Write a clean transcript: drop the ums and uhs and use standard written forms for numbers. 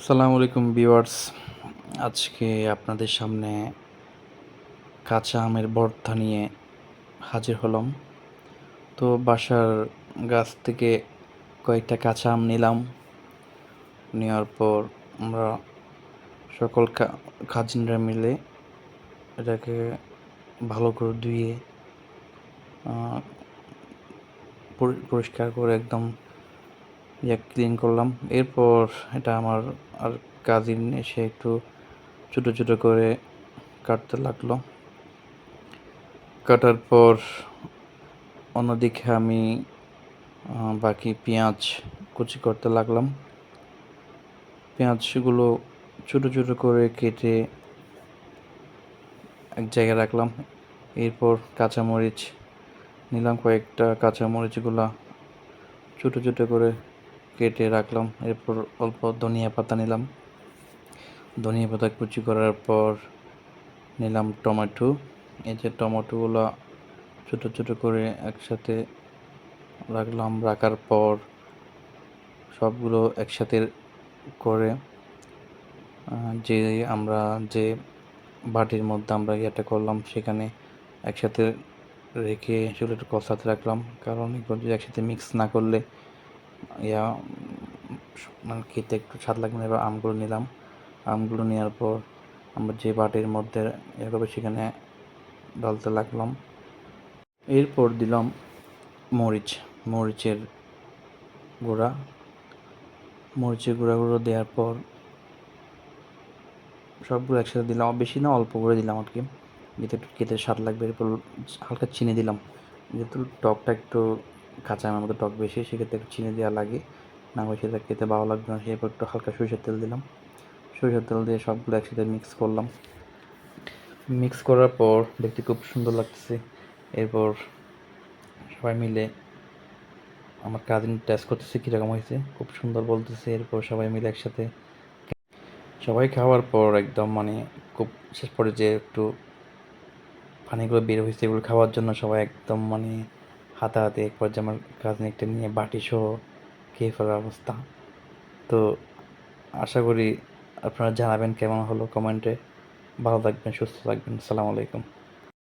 আসসালামু আলাইকুম ভিউয়ার্স। আজকে আপনাদের সামনে কাঁচা আমের ভর্তা নিয়ে হাজির হলাম। তো বাসার গাছ থেকে কয়েকটা কাঁচা আম নিলাম। নেওয়ার পর আমরা সকল কাজিনরা মিলে এটাকে ভালো করে ধুয়ে পরিষ্কার করে একদম ক্লিন করলাম। এরপর এটা আমার আর কাজিন এসে একটু ছোটো ছোটো করে কাটতে লাগলো। কাটার পর অন্যদিকে আমি বাকি পেঁয়াজ কুচি করতে লাগলাম। পেঁয়াজগুলো ছোটো ছোটো করে কেটে এক জায়গায় রাখলাম। এরপর কাঁচামরিচ নিলাম, কয়েকটা কাঁচামরিচগুলা ছোটো ছোটো করে কেটে রাখলাম। এরপর অল্প ধনিয়া পাতা নিলাম। ধনিয়া পাতা কুচি করার পর নিলাম টমেটো। এই যে টমেটোগুলো ছোটো ছোটো করে একসাথে রাখলাম। রাখার পর সবগুলো একসাথে করে আমরা যে বাটির মধ্যে আমরা ইয়েটা করলাম সেখানে একসাথে রেখে সেগুলো একটু কষাতে রাখলাম, কারণ এগুলো যদি একসাথে মিক্স না করলে ইয়া মানে খেতে একটু স্বাদ লাগবে না। এবার আমগুলো নিলাম। আমগুলো নেওয়ার পর আমরা যে বাটির মধ্যে ইয়ে করবো সেখানে ঢালতে লাগলাম। এরপর দিলাম মরিচের গুঁড়াগুলো দেওয়ার পর সবগুলো একসাথে দিলাম, বেশি না অল্প করে দিলাম আর কি, যেহেতু একটু খেতে স্বাদ লাগবে। এরপর হালকা চিনি দিলাম, যেহেতু টকটা একটু কাঁচা আমের মতো টক বেশি, সেক্ষেত্রে একটু চিনি দেওয়া লাগে, না হয় সেটা খেতে ভালো লাগবে না। সেরপর একটু হালকা সরিষার তেল দিলাম। সরিষার তেল দিয়ে সবগুলো একসাথে মিক্স করলাম। মিক্স করার পর দেখতে খুব সুন্দর লাগতেছে। এরপর সবাই মিলে আমার কাজিন টেস্ট করতেছে কীরকম হয়েছে, খুব সুন্দর বলতেছে। এরপর সবাই মিলে একসাথে সবাই খাওয়ার পর একদম মানে খুব শেষ পর্যায়ে একটু পানিগুলো বের হয়েছে, এগুলো খাওয়ার জন্য সবাই একদম মানে হাতাহাতি। এক পর্যায়ে আমার কাজিন একটা নিয়ে বাটি সহ খেয়ে ফেলার অবস্থা। তো আশা করি আপনারা জানাবেন কেমন হলো কমেন্টে। ভালো থাকবেন, সুস্থ থাকবেন। আসসালামু আলাইকুম।